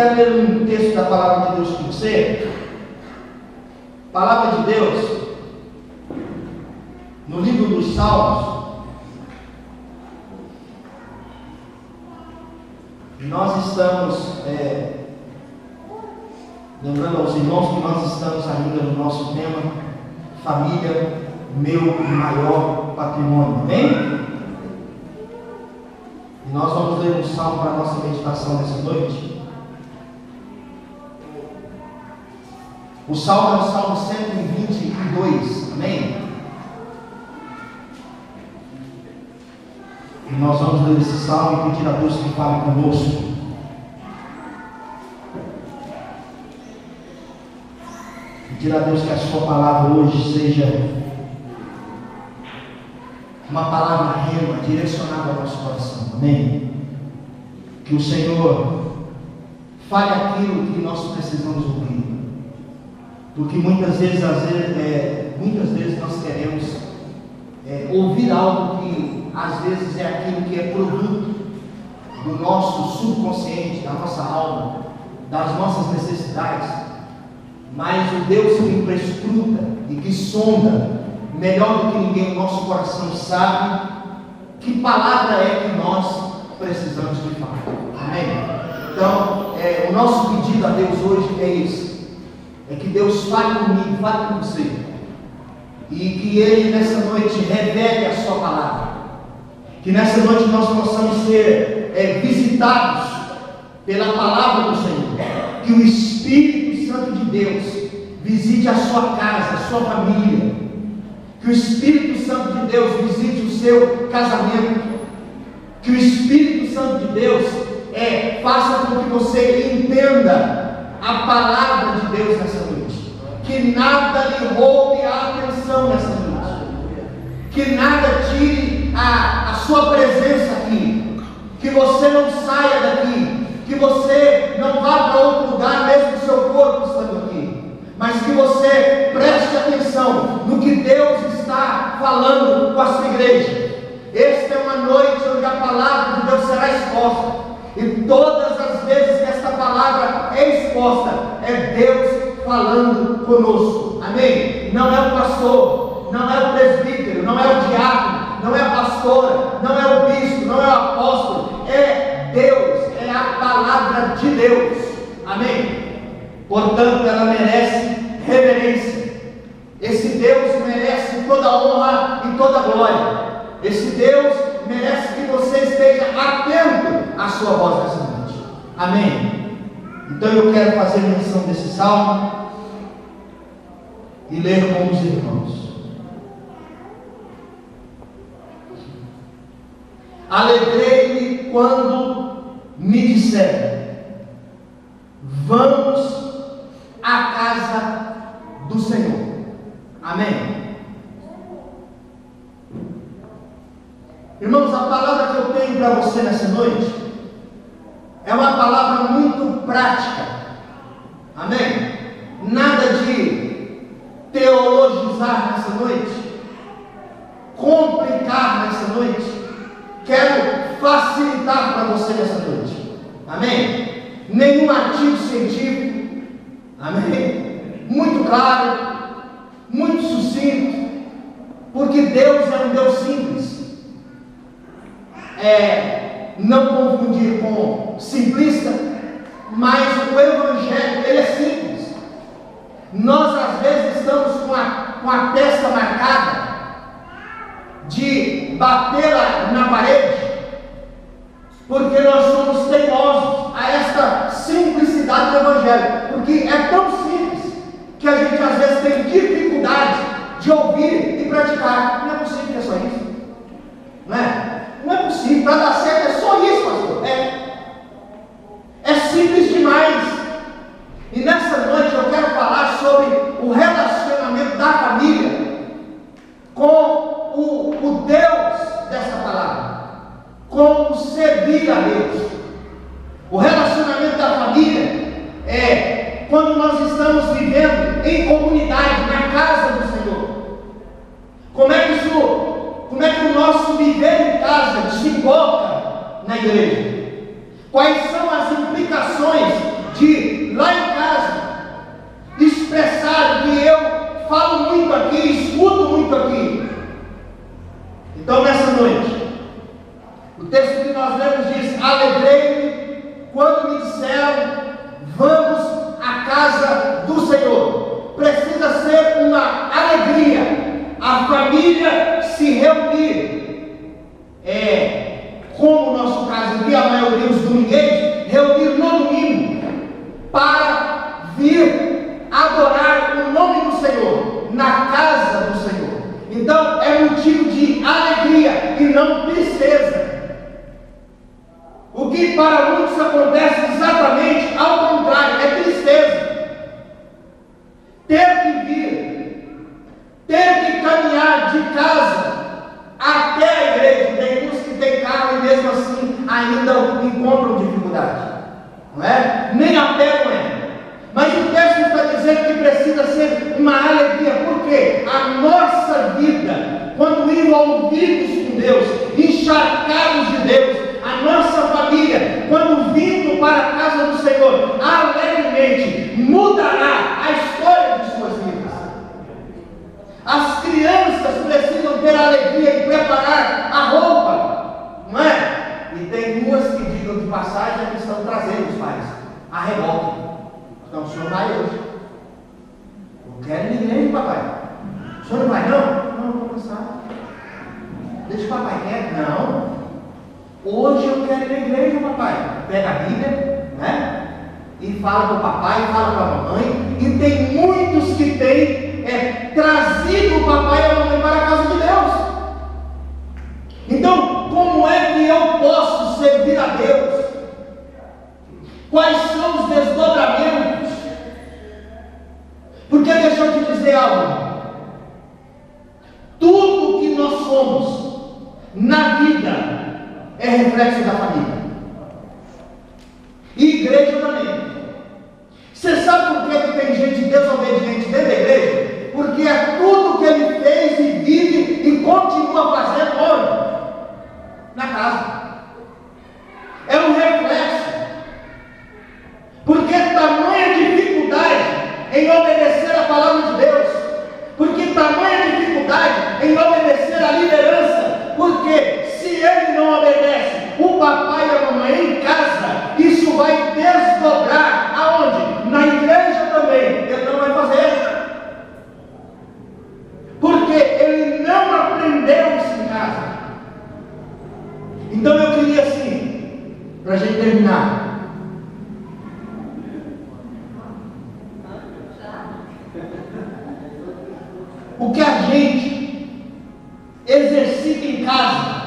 quero ler um texto da palavra de Deus com você. Palavra de Deus, no livro dos Salmos. Nós estamos lembrando aos irmãos que nós estamos ainda no nosso tema família, meu maior patrimônio, amém? E nós vamos ler um salmo para a nossa meditação nessa noite. O salmo é o Salmo 122, amém? E nós vamos ler esse salmo e pedir a Deus que fale conosco. Pedir a Deus que a sua palavra hoje seja uma palavra rema, direcionada ao nosso coração, amém? Que o Senhor fale aquilo que nós precisamos ouvir, porque muitas vezes nós queremos ouvir algo que às vezes é aquilo que é produto do nosso subconsciente, da nossa alma, das nossas necessidades, mas o Deus que prescruta e que sonda melhor do que ninguém o nosso coração sabe que palavra é que nós precisamos de fato, amém? Então, o nosso pedido a Deus hoje é esse, é que Deus fale comigo, fale com você, e que Ele nessa noite revele a sua palavra, que nessa noite nós possamos ser visitados pela palavra do Senhor, que o Espírito Santo de Deus visite a sua casa, a sua família, que o Espírito Santo de Deus visite o seu casamento, que o Espírito Santo de Deus faça com que você entenda a palavra de Deus nessa noite, que nada lhe roube a atenção nessa noite, que nada tire a sua presença aqui, que você não saia daqui, que você não vá para outro lugar, mesmo o seu corpo estando aqui, mas que você preste atenção no que Deus está falando com a sua igreja. Esta é uma noite onde a palavra de Deus será exposta, e todas as vezes que esta palavra é exposta, é Deus falando conosco, amém? Não é o pastor, não é o presbítero, não é o diácono, não é a pastora, não é o bispo, não é o apóstolo, é Deus, é a palavra de Deus, amém? Portanto, ela merece reverência. Esse Deus merece toda honra e toda glória. Esse Deus merece que você esteja atento à sua voz nessa noite, amém? Então eu quero fazer menção desse salmo e ler com os irmãos. Alegrei-me quando me disseram: vamos à casa do Senhor, amém? Irmãos, a palavra que eu tenho para você nessa noite é uma palavra muito prática, amém? Nada de teologizar nessa noite, complicar nessa noite. Quero facilitar para você nessa noite, amém? Nenhum artigo científico, amém? Muito claro, muito sucinto, porque Deus é um Deus simples. Não confundir com simplista, mas o Evangelho, ele é simples. Nós às vezes estamos com a testa marcada de bater na parede, porque nós somos teimosos a esta simplicidade do Evangelho, porque é tão simples que a gente às vezes tem dificuldade de ouvir e praticar. Não é possível que é só isso, não é? Não é possível, para dar certo é só isso, pastor. É simples demais. E nessa noite eu quero falar sobre o relacionamento da família com o Deus dessa palavra, com o servir a Deus. O relacionamento da família é quando nós estamos vivendo em comunidade, na casa do Senhor. Como é que o nosso viver em casa desemboca na igreja? Quais são as implicações quando me disseram: vamos à casa do Senhor. Precisa ser uma alegria a família se reunir. Como o nosso caso aqui, a maioria dos domingueiros, reunir no domingo para vir adorar o nome do Senhor na casa do Senhor. Então é motivo de alegria e não tristeza. O que para muitos acontece exatamente ao contrário, é tristeza. Ter que vir, ter que caminhar de casa até a igreja. Tem uns que têm carro e mesmo assim ainda encontram dificuldade, não é? Nem a pé não é. Mas o texto está dizendo que precisa ser uma alegria, porque a nossa vida, quando envolvidos com Deus, encharcados de Deus, a nossa família, quando vindo para a casa do Senhor, alegremente mudará a história de suas vidas. As crianças precisam ter alegria em preparar a roupa, não é? E tem duas que, digam de passagem, que estão trazendo os pais a reboque. Então, o senhor vai hoje. Eu quero ir na igreja, papai. O senhor não vai, não? Não, vou cansar. Deixa o papai quieto. Não. Hoje eu quero ir na igreja, papai. Pega a Bíblia, né? E fala para o papai, fala para a mamãe. E tem muitos que têm trazido o papai e a mamãe para a casa de Deus. Então, como é que eu posso servir a Deus? Quais são os desdobramentos? Porque deixa eu te dizer algo. Tudo que nós somos na vida é reflexo da família. E igreja também. Você sabe por que tem gente desobediente dentro da igreja? Porque é tudo que ele fez e vive e continua fazendo onde? Na casa. É um reflexo. Porque tamanha dificuldade em obedecer a palavra de Deus, porque tamanha dificuldade em obedecer a liderança, porque se ele não obedece o papai e a mamãe em casa, isso vai desdobrar aonde? Na igreja também, ele não vai fazer, porque ele não aprendeu isso em casa. Então eu queria assim, para a gente terminar, o que a gente exercita em casa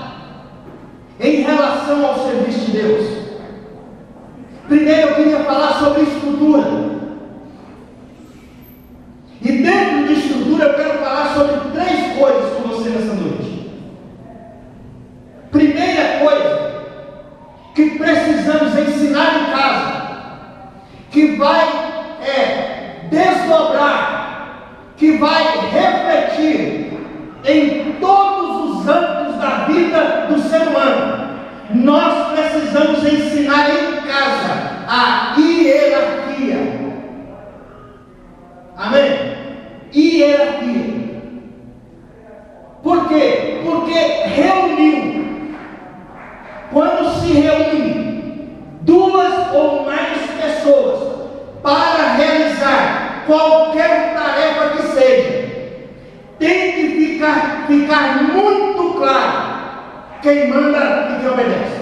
em relação ao serviço de Deus. Primeiro eu queria falar sobre estrutura. E dentro de estrutura eu quero falar sobre 3 coisas com você nessa noite. Primeira coisa que precisamos ensinar em casa, que vai desdobrar, que vai refletir em todos os âmbitos da vida do ser humano. Nós precisamos ensinar em casa a hierarquia. Amém? Hierarquia. Por quê? Porque reuniu. Quando se reúne 2 ou mais pessoas para realizar qualquer tarefa que seja, tem que ficar muito claro quem manda e quem obedece.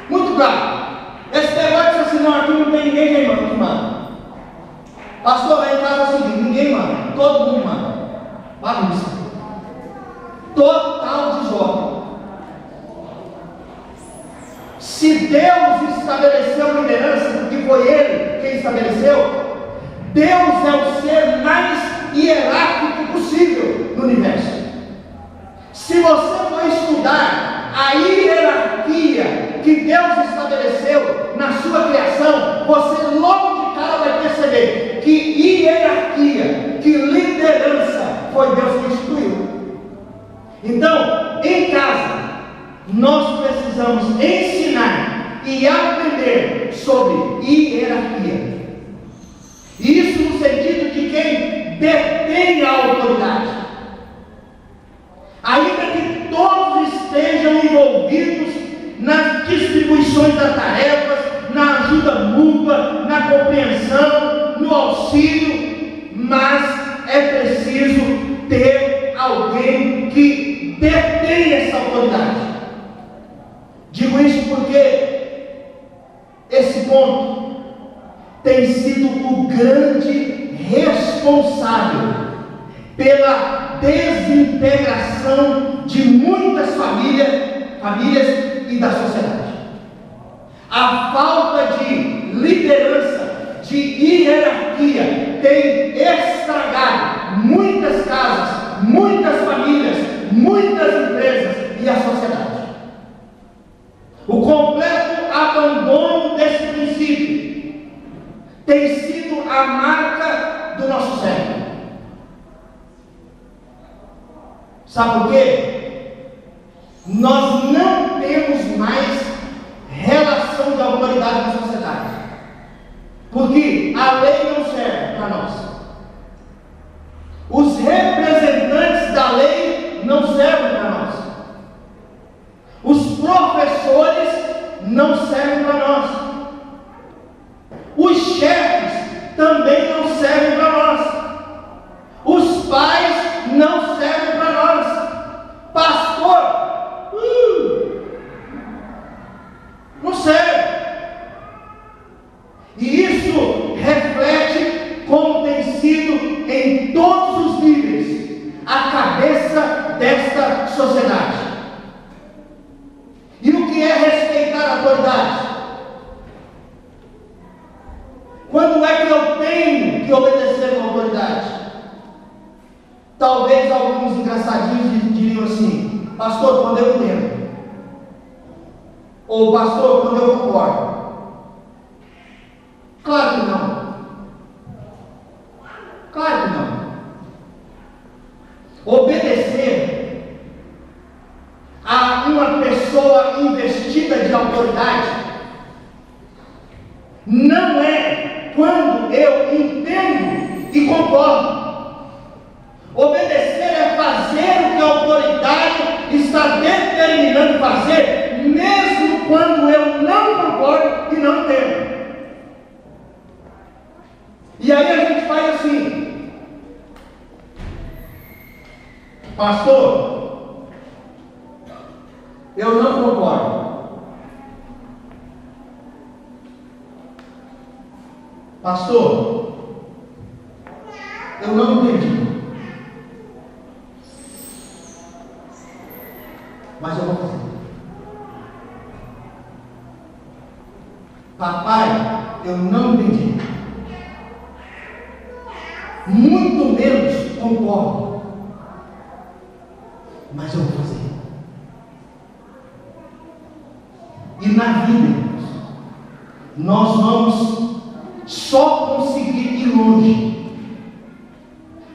Muito claro. Esse negócio de assim, não, aqui não tem ninguém que manda. Pastor, lá em casa é o seguinte, ninguém manda, todo mundo manda. Bagunça. Total desordem. Se Deus estabeleceu liderança, porque foi Ele quem estabeleceu, Deus é o ser mais hierárquico possível no universo. Se você for estudar a hierarquia que Deus estabeleceu na sua criação, você logo de cara vai perceber que hierarquia, que liderança foi Deus que instituiu. Então, em casa, nós precisamos ensinar e aprender sobre hierarquia. Isso no sentido de quem detém a autoridade. Ainda que todos estejam envolvidos nas distribuições da conduta, na compreensão, no auxílio, mas é preciso ter alguém que detém essa autoridade. Digo isso porque esse ponto tem sido o grande responsável pela desintegração de muitas famílias e da sociedade. A falta de liderança, de hierarquia, tem estragado muitas casas, muitas famílias, muitas empresas e a sociedade. O completo abandono desse princípio tem sido a marca do nosso século. Sabe por quê? Nós não temos mais relação de autoridade na sociedade, porque a lei não serve para nós, os representantes da lei não servem para nós, os professores não servem para nós, os chefes também não servem para nós, os pais não servem para nós, pastor, não serve. E isso reflete como tem sido em todos os níveis a cabeça desta sociedade. E o que é respeitar a autoridade? Quando é que eu tenho que obedecer uma autoridade? Talvez alguns engraçadinhos diriam assim: pastor, quando eu entendo, ou pastor, quando eu concordo. Claro que não. Claro que não. Obedecer a uma pessoa investida de autoridade não é quando eu entendo e concordo. Obedecer é fazer o que a autoridade está determinando fazer, mesmo quando eu não concordo e não entendo. E aí a gente faz assim: pastor, eu não concordo. Pastor, eu não entendi, mas eu vou fazer. Papai, eu não entendi, muito menos concordo, mas eu vou fazer. E na vida, nós vamos só conseguir ir longe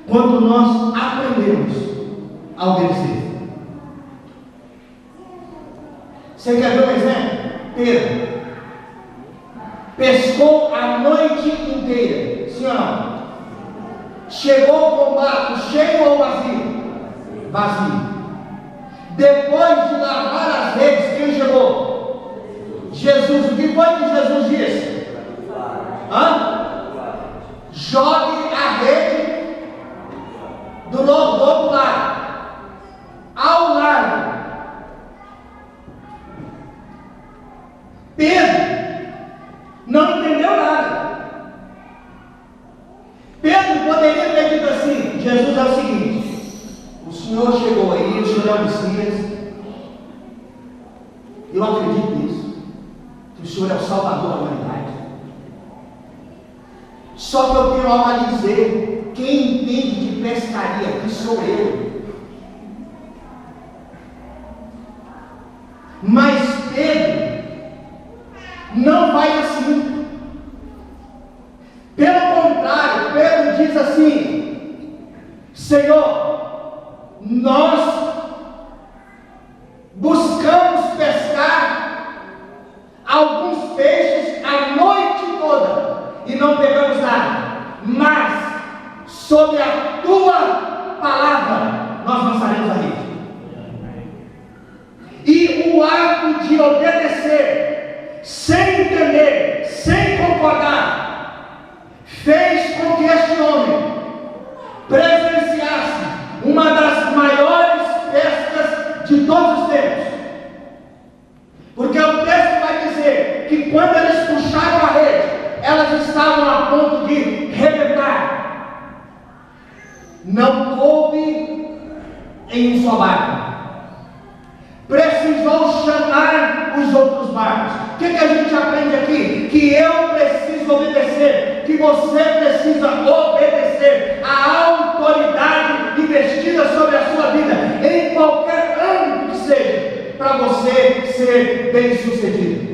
quando nós aprendemos a obedecer. Você quer ver um exemplo? Pedro pescou a noite inteira, sim ou não? Chegou com o barco cheio ou vazio? Vazio. Depois de lavar as redes, quem chegou? Jesus. O que foi que Jesus disse? Jogue a rede do outro lado, ao lado. Pedro não entendeu nada. Pedro poderia ter dito assim: Jesus, é o seguinte, o Senhor chegou aí, o Senhor é o Messias, eu acredito nisso, que o Senhor é o Salvador da humanidade. Só que eu tenho algo a dizer: quem entende de pescaria aqui sou eu. Mas Pedro não faz assim. Pelo contrário, Pedro diz assim: Senhor, nós buscamos pescar alguns peixes a noite toda e não pegamos nada, mas sob a tua palavra nós lançaremos a rede. E o ato de obedecer, sem entender, sem concordar, quando eles puxaram a rede, elas estavam a ponto de rebentar. Não coube em um só barco. Precisou chamar os outros barcos. O que a gente aprende aqui? Que eu preciso obedecer, que você precisa obedecer à autoridade investida sobre a sua vida, em qualquer âmbito que seja, para você ser bem sucedido.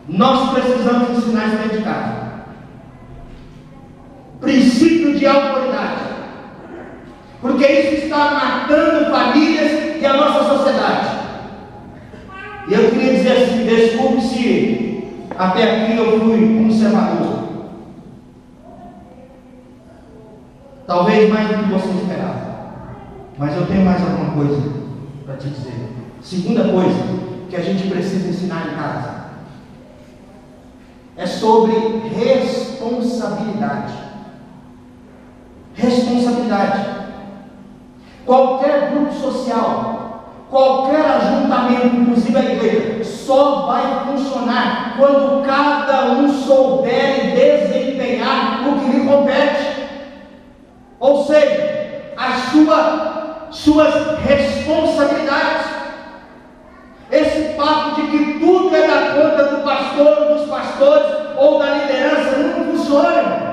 Nós precisamos ensinar isso dentro de casa. Princípio de autoridade. Porque isso está matando famílias e a nossa sociedade. E eu queria dizer assim, desculpe se até aqui eu fui conservador. Talvez mais do que você esperava. Mas eu tenho mais alguma coisa para te dizer. Segunda coisa que a gente precisa ensinar em casa é sobre responsabilidade. Responsabilidade. Qualquer grupo social, qualquer ajuntamento, inclusive a igreja, só vai funcionar quando cada um souber desempenhar o que lhe compete. Ou seja, as suas responsabilidades. Esse papo de que tudo é da conta do pastor, dos pastores ou da liderança não funciona.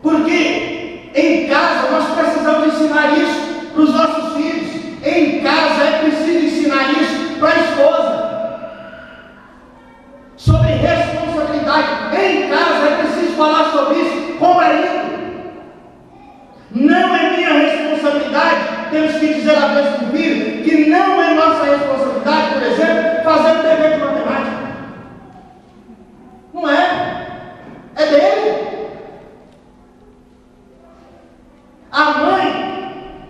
Porque em casa nós precisamos ensinar isso para os nossos filhos. Em casa é preciso ensinar isso para a esposa. Sobre responsabilidade. Em casa é preciso falar sobre isso com o marido. Não é minha responsabilidade, temos que dizer a vez para o filho, que não é nossa responsabilidade, por exemplo, fazer o dever de matemática. Não é. É dele. A mãe,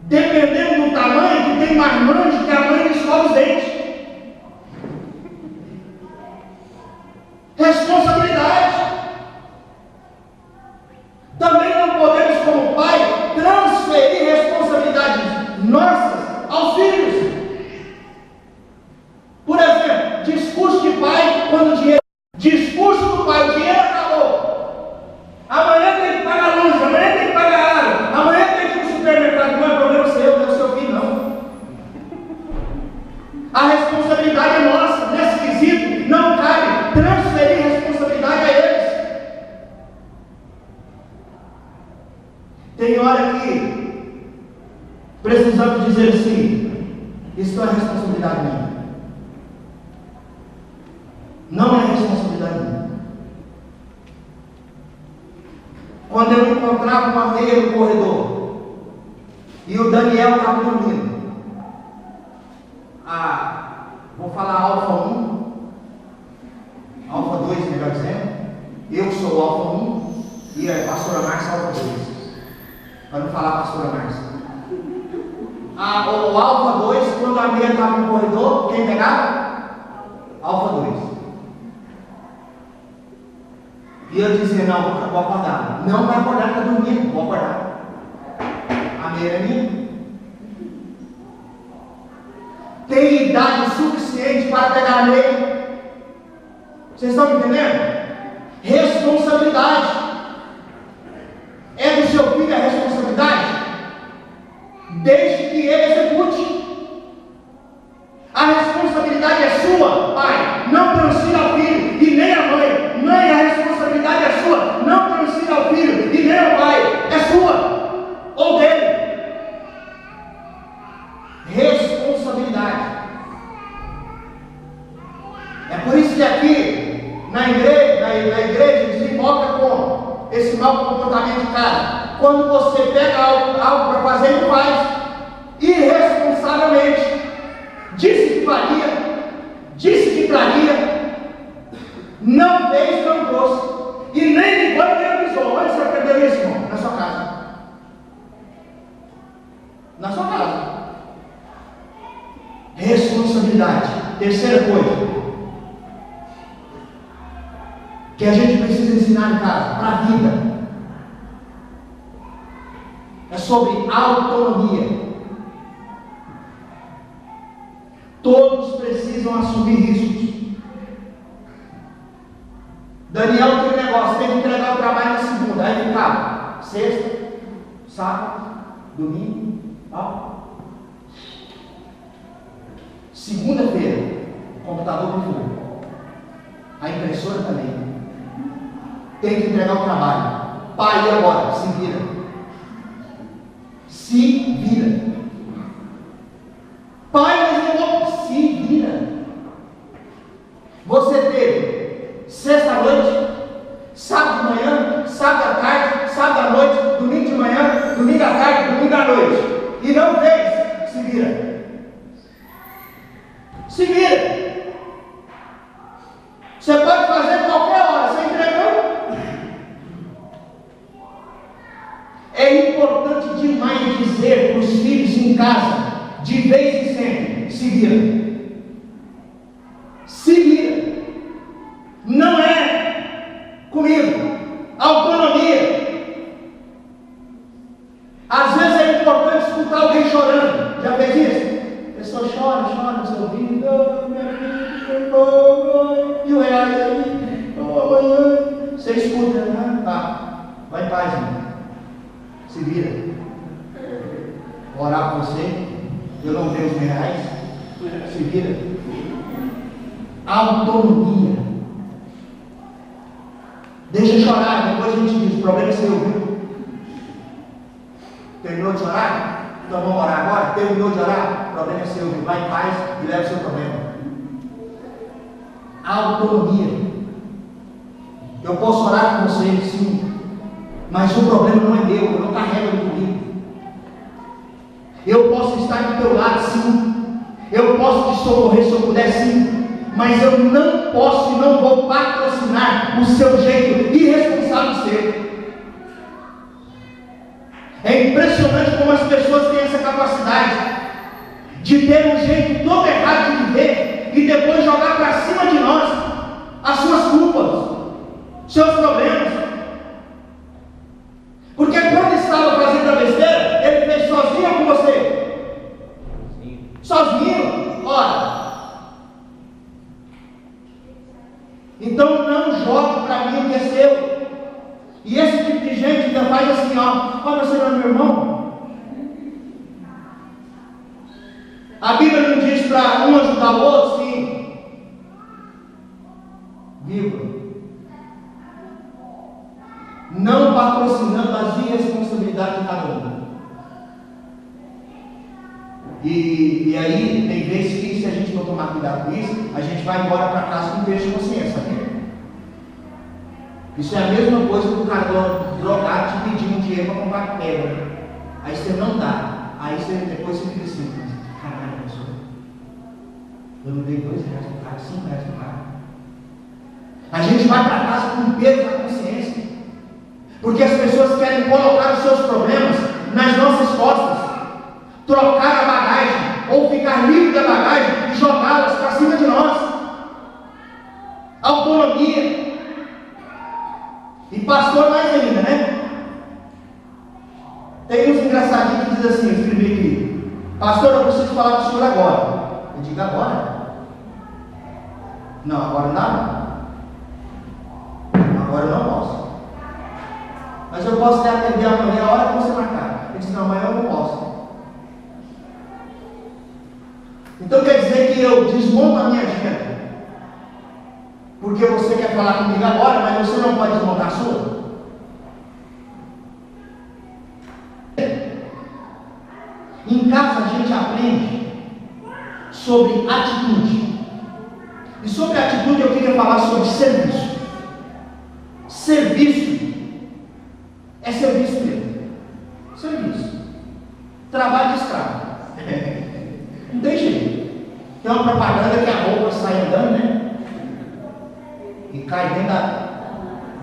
dependendo do tamanho, que tem mais mães que a mãe que escova os dentes. Responsabilidade. Também não podemos, como pai, transferir responsabilidades nossas aos filhos. Por exemplo, discurso de pai quando o dinheiro. Discurso do pai, o dinheiro acabou. Amanhã tem que pagar luz, amanhã tem que pagar água, amanhã tem que ir no supermercado. Não é problema seu, não é do seu filho, não. A responsabilidade é nossa. Nesse quesito, não cabe transferir responsabilidade a eles. Tem hora que precisamos dizer assim: isso não é responsabilidade minha. Não é responsabilidade minha. Quando eu encontrava uma meia no corredor e o Daniel estava dormindo, vou falar alfa 1, alfa 2, melhor dizendo, eu sou o alfa 1 e a pastora Márcia alfa 2, para não falar pastora Márcia. O alfa 2, quando a meia estava no corredor, quem pegava? Alfa 2. E eu dizia: não, vou acordar. Não vai acordar, está dormindo, vou acordar. A meia é minha. Tem idade suficiente para pegar a meia. Vocês estão me entendendo? Responsabilidade. É do seu filho a responsabilidade? Desde que ele execute. A responsabilidade é sua, pai. Não transfira ao filho e nem à mãe. Mãe, a responsabilidade é sua. Não transfira ao filho e nem ao pai. É sua ou dele. Responsabilidade. É por isso que aqui na igreja desemboca com esse mau comportamento de casa. Quando você pega algo para fazer, não faz. Irresponsavelmente. Disse que faria, disse que traria, não fez, não trouxe, e nem ligou e nem avisou. Onde você aprendeu isso, irmão? Na sua casa. Na sua casa. Responsabilidade. Terceira coisa que a gente precisa ensinar em casa, para a vida, é sobre autonomia. Todos precisam assumir riscos. Daniel tem um negócio, tem que entregar o trabalho na segunda, aí ficava sexta, sábado, domingo, tal. Segunda-feira, o computador pifou, a impressora também. Tem que entregar o trabalho. Pai, e agora? Se vira. Se vira. Pai, mas eu vou. Se vira. Você teve sexta à noite, sábado de manhã, sábado à tarde, sábado à noite, domingo de manhã, domingo à tarde, domingo à noite. E não fez. Se vira. Se vira. Você pode fazer qualquer hora. Você entregou? É importante demais dizer para os filhos em casa, de vez em sempre, se vira. Se vira. Não é comigo. Autonomia. Às vezes é importante escutar alguém chorando. Já fez isso? A pessoa chora no seu ouvido. Oh, minha filha, e o reais aí? Oh, você escuta, né? Tá. Vai em paz, irmão. Se vira. Vou orar por você. Eu não tenho os reais. Se vira. Autonomia. Deixa chorar. Depois a gente diz: o problema é seu, viu? Terminou de chorar? Então vamos orar agora? Terminou de orar? O problema é seu, viu? Vai em paz e leva o seu problema. Autonomia. Eu posso orar com você, sim. Mas o problema não é meu, eu não carrego ele comigo. Eu posso estar do teu lado, sim. Eu posso te socorrer se eu puder, sim. Mas eu não posso e não vou patrocinar o seu jeito irresponsável de ser. É impressionante como as pessoas têm essa capacidade de ter um jeito todo errado de viver e depois jogar para cima de nós as suas culpas, seus problemas. Porque quando estava fazendo a besteira, ele fez sozinho com você? Sozinho. Ora. Então não jogue para mim o que é seu. E esse tipo de gente ainda faz assim, ó. Olha, você não é meu irmão. A Bíblia não diz para um ajudar o outro, sim. Viva. Não patrocinando as irresponsabilidades de cada um. E aí, tem vezes que se a gente não tomar cuidado com isso, a gente vai embora para casa com peso de consciência, sabia? Isso é a mesma coisa que o cara drogado te pedir um dinheiro para comprar pedra. Aí você não dá. Aí depois você fica assim: caralho, pessoa, eu não dei R$2 pro cara, R$5 pro cara. A gente vai para casa com peso na consciência. Porque as pessoas querem colocar os seus problemas nas nossas costas, trocar a bagagem, ou ficar livre da bagagem e jogá-las para cima de nós. Autonomia. E pastor mais ainda, né? Tem uns engraçadinhos que diz assim, eu escrevi aqui: pastor, eu preciso falar com o senhor agora. Eu digo: agora? Não, agora não dá. Agora eu não posso. Mas eu posso te atender amanhã, a hora que você marcar. Ele disse: não, amanhã eu não posso. Então quer dizer que eu desmonto a minha agenda porque você quer falar comigo agora, mas você não pode desmontar a sua? Em casa a gente aprende sobre atitude. E sobre atitude eu queria falar sobre serviço. Serviço é serviço mesmo. Serviço. Trabalho de escravo. Não tem jeito. Tem uma propaganda que a roupa sai andando, né? E cai dentro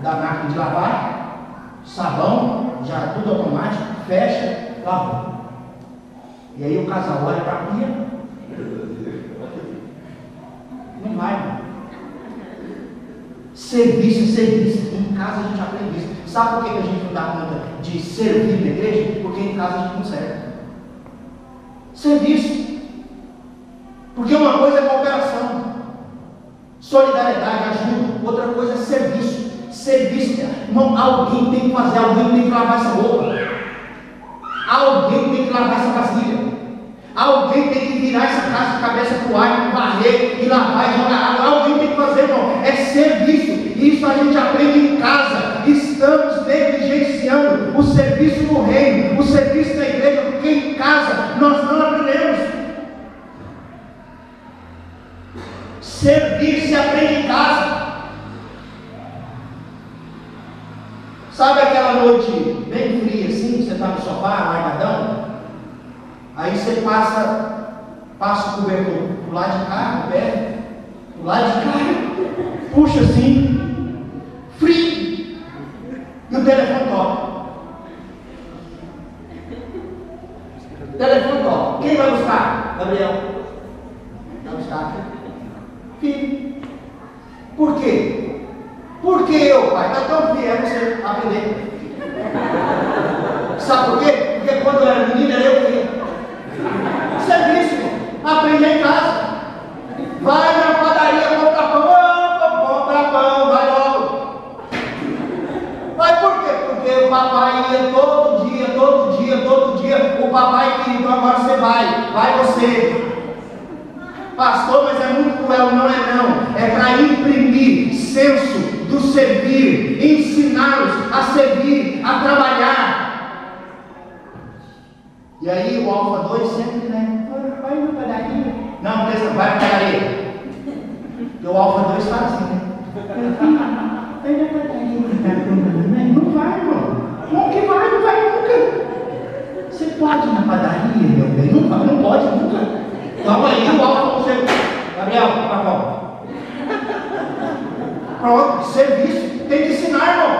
da máquina de lavar, sabão, já tudo automático, fecha, lavou. E aí o casal olha para a pia, não vai. Serviço é serviço. Em casa a gente aprende isso. Sabe por que a gente não dá conta de servir na igreja? Porque porque em casa a gente não serve. Serviço. Porque uma coisa é cooperação, solidariedade, ajuda. Outra coisa é serviço. Serviço, irmão, alguém tem que fazer, alguém tem que lavar essa roupa. Alguém tem que lavar essa vasilha. Alguém tem que virar essa casa de cabeça para o ar, varrer e lavar e jogar água. Alguém tem que fazer, irmão. É serviço. Isso a gente aprende em casa. Estamos negligenciando o serviço no reino, o serviço na igreja, porque em casa nós não aprendemos. Servir se aprende em casa. Sabe aquela noite bem fria assim, você está no sofá, largadão? Aí você passa o cobertor pro lado de cá, no pé, pro lado de cá, puxa assim, frio, e o telefone toca. O telefone toca. Quem vai buscar? Gabriel. Vai buscar. Filho. Por quê? Por que eu, pai? Está tão frio, é você aprender. Sabe por quê? Porque quando eu era menino, era eu que ia. Serviço, aprender em casa. Vai na padaria comprar pão, vai logo. Vai por quê? Porque o papai ia todo dia. O papai queria, então agora você vai você. Pastor, mas é muito cruel. Não é não. É para imprimir senso do servir, ensiná-los a servir, a trabalhar. E aí o Alfa 2 sempre, né? Vai na padaria. Não, vai na padaria. E o Alfa 2 fala assim, né? Vai na padaria. Não vai, irmão. Como que vai? Não vai nunca. Você pode ir na padaria, meu bem? Não pode nunca. Calma aí, o Alfa você. Gabriel, tá bom. Pronto, serviço. Tem que ensinar, irmão.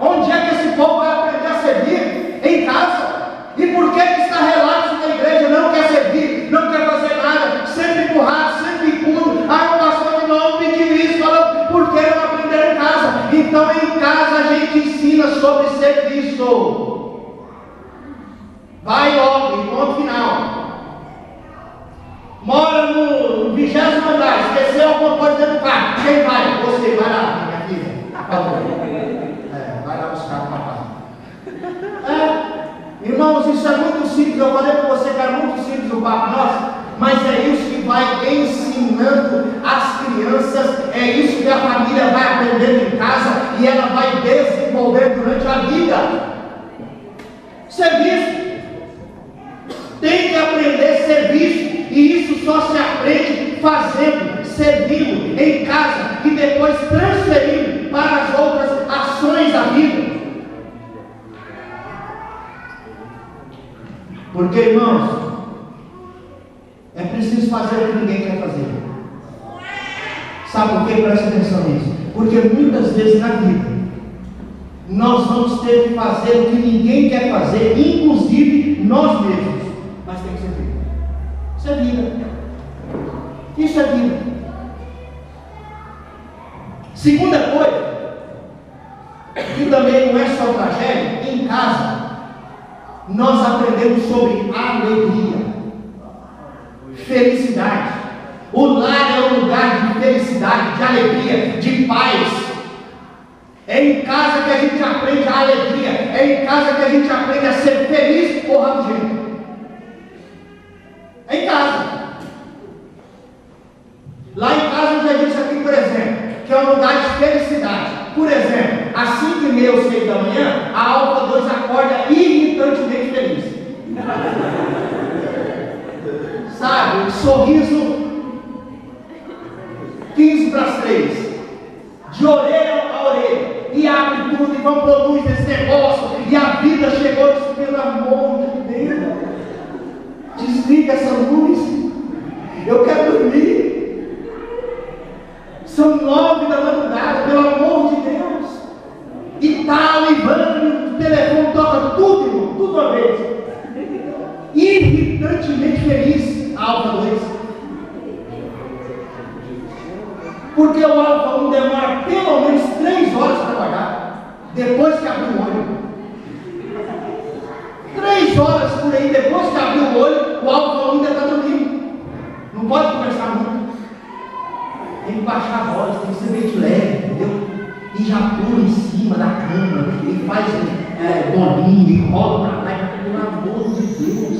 Onde é que esse povo vai aprender a servir? Em casa. E por que está relapso na igreja? Não quer servir, não quer fazer nada, sempre empurrado, sempre impuro. Ah, o pastor de novo pediu isso, falou, por que não aprender em casa? Então em casa a gente ensina sobre serviço. Vai logo, em ponto final. Mora no 20º andar, esqueceu alguma coisa dentro do carro. Quem vai? Você, vai lá, minha filha. Por favor. Vai lá buscar o papai. Irmãos, isso é muito simples. Eu falei para você que era muito simples o papo nosso, mas é isso que vai ensinando as crianças, é isso que a família vai aprendendo em casa e ela vai desenvolver durante a vida. Serviço. Tem que aprender serviço, e isso só se aprende fazendo, servindo em casa e depois transferindo para as outras ações da vida. Porque, irmãos, é preciso fazer o que ninguém quer fazer. Sabe por quê? Presta atenção nisso. Porque muitas vezes na vida nós vamos ter que fazer o que ninguém quer fazer, inclusive nós mesmos. Mas tem que ser vida. Isso é vida. Isso é vida. Segunda coisa, que também não é só tragédia, em casa nós aprendemos sobre alegria, felicidade. O lar é um lugar de felicidade, de alegria, de paz. É em casa que a gente aprende a alegria. É em casa que a gente aprende a ser feliz ou rabugento. É em casa. Lá em casa eu já disse aqui, por exemplo, que é um lugar de felicidade. Por exemplo, às 5h30 ou 6 da manhã, a Alfa 2 acorda irritantemente feliz. Sabe, sorriso 15 para as 3, de orelha a orelha, e abre tudo e vão produzir esse negócio, e a vida chegou e disse, pelo amor de Deus, desliga essa luz, eu quero dormir. São 9 da madrugada, pelo amor de Deus. E tal, e vamos, o telefone toca tudo, irmão, tudo uma vez. Irritantemente feliz, a Alfa 2. Porque o Alfa 1 demora pelo menos 3 horas para pagar, depois que abre o olho. 3 horas por aí, depois que abriu o olho, o alvo ainda está dormindo. Não pode conversar muito. Tem que baixar a voz, tem que ser meio leve, entendeu? E já pula em cima da cama, e faz bolinho, e rola para lá, e pelo amor de Deus,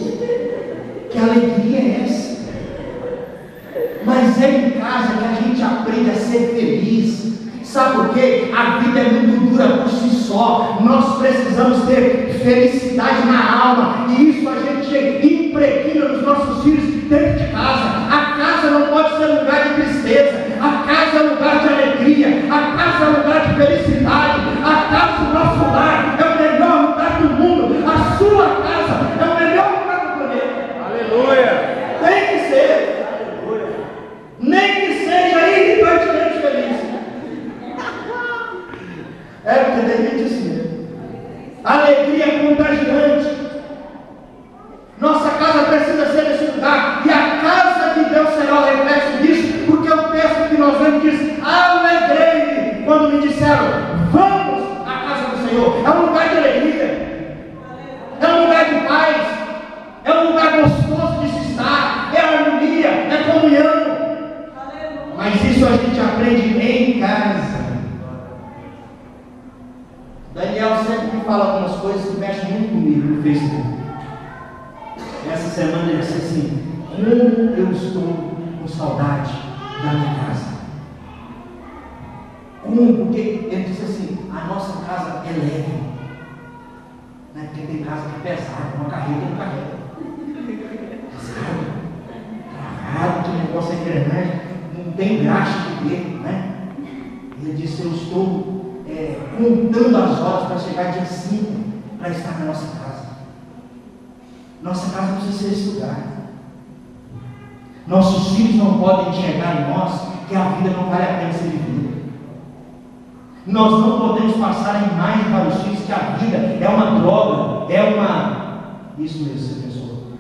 que alegria é essa? Mas é em casa que a gente aprende a ser feliz. Sabe por quê? A vida é muito dura por si só. Nós precisamos ter felicidade na alma, e isso a gente impregna nos nossos filhos dentro de casa. A casa não pode ser lugar de tristeza. A casa é lugar de alegria. A casa é lugar de felicidade. A casa, o nosso lar, é o melhor lugar do mundo. A sua casa é o melhor lugar do planeta. Aleluia! Tem que ser. Nem que seja irritantemente feliz. Porque tem gente assim. Alegria é contagiante. Nossa casa precisa ser esse lugar. E a casa de Deus será o reflexo disso. Porque o texto que nós vemos diz: alegrei-me quando me disseram, vamos à casa do Senhor. É um lugar de alegria. É um lugar de paz. É um lugar gostoso de se estar. É harmonia, é comunhão. Mas isso a gente aprende em casa. Daniel sempre me fala algumas coisas que mexem muito comigo no Facebook. Essa semana ele disse assim: como eu estou com saudade da minha casa. Como? Porque ele disse assim: a nossa casa é leve. Né? Porque tem casa que é pesada, uma carrega não carrega. Pesado, que negócio é engrenagem, não tem graxa de ter, né? Ele disse: eu estou contando as horas para chegar dia 5 para estar na nossa casa. Nossa casa precisa ser esse lugar. Nossos filhos não podem enxergar em nós que a vida não vale a pena ser vivida. Nós não podemos passar a imagem para os filhos que a vida é uma droga, é uma... Isso mesmo, você pensou?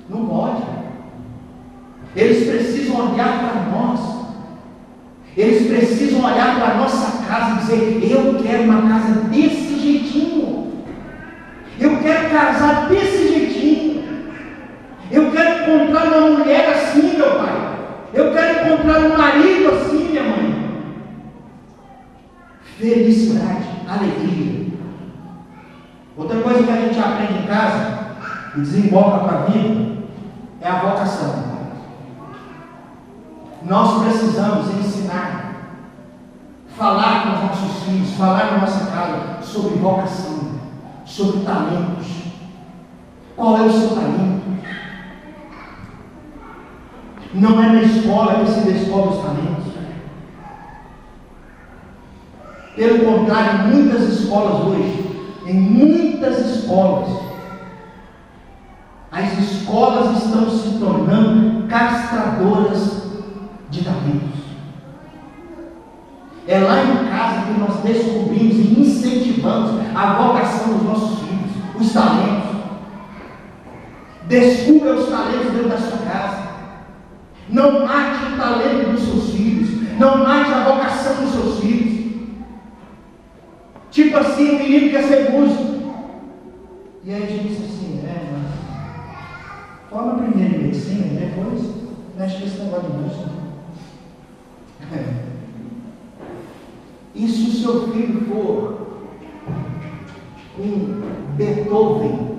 Não pode. Eles precisam olhar para nós. Eles precisam olhar para a nossa casa e dizer: eu quero uma casa desse jeitinho. Eu quero casar desse jeitinho. Eu quero encontrar uma mulher assim, meu pai. Eu quero encontrar um marido assim, minha mãe. Felicidade, alegria. Outra coisa que a gente aprende em casa e desemboca para a vida é a vocação. Nós precisamos ensinar, falar com os nossos filhos, falar na nossa casa sobre vocação, sobre talentos. Qual é o seu talento? Não é na escola que se descobre os talentos. Pelo contrário, em muitas escolas hoje, as escolas estão se tornando castradoras de talentos. É lá em casa que nós descobrimos e incentivamos a vocação dos nossos filhos, os talentos. Descubra os talentos dentro da sua casa. Não mate o talento dos seus filhos. Não mate a vocação dos seus filhos. Tipo assim, o menino quer ser músico. E aí a gente diz assim: mas forma primeiro em medicina e depois mexe com esse negócio de música. E se o seu filho for um Beethoven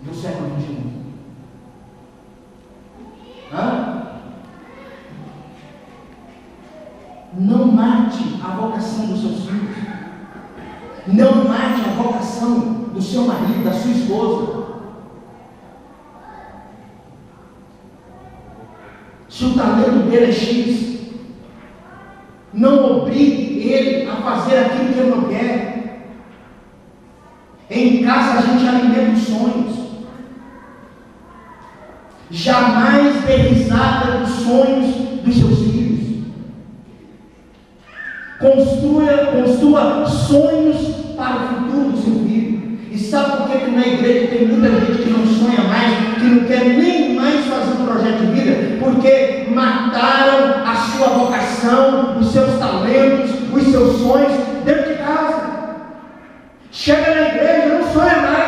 do século XXI? Não mate a vocação dos seus filhos. Não mate a vocação do seu marido, da sua esposa. Se o talento dele é X, não obrigue ele a fazer aquilo que ele não quer. Em casa a gente alimenta os sonhos. Jamais dê risada dos sonhos dos seus filhos. Construa sonhos para o futuro do seu filho. E sabe por que na igreja tem muita gente que não sonha mais, que não quer nem mais fazer um projeto de vida? Porque mataram a sua vocação, os seus talentos, os seus sonhos dentro de casa. Chega na igreja, não sonha mais.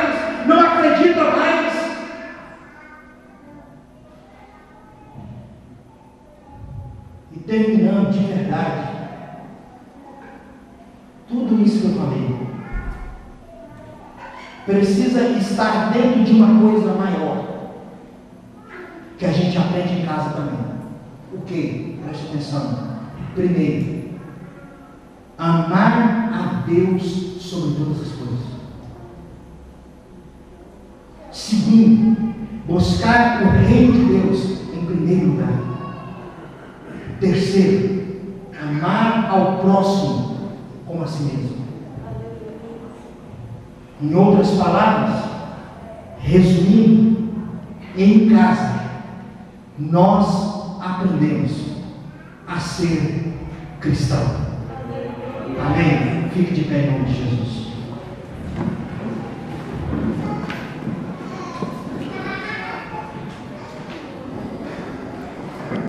terminando de verdade, tudo isso que eu falei precisa estar dentro de uma coisa maior, que a gente aprende em casa também. O que? Preste atenção. Primeiro, amar a Deus sobre todas as coisas. Segundo, buscar o reino de Deus em primeiro lugar. Terceiro, amar ao próximo como a si mesmo. Em outras palavras, resumindo, em casa nós aprendemos a ser cristão. Amém? Fique de pé em nome de Jesus.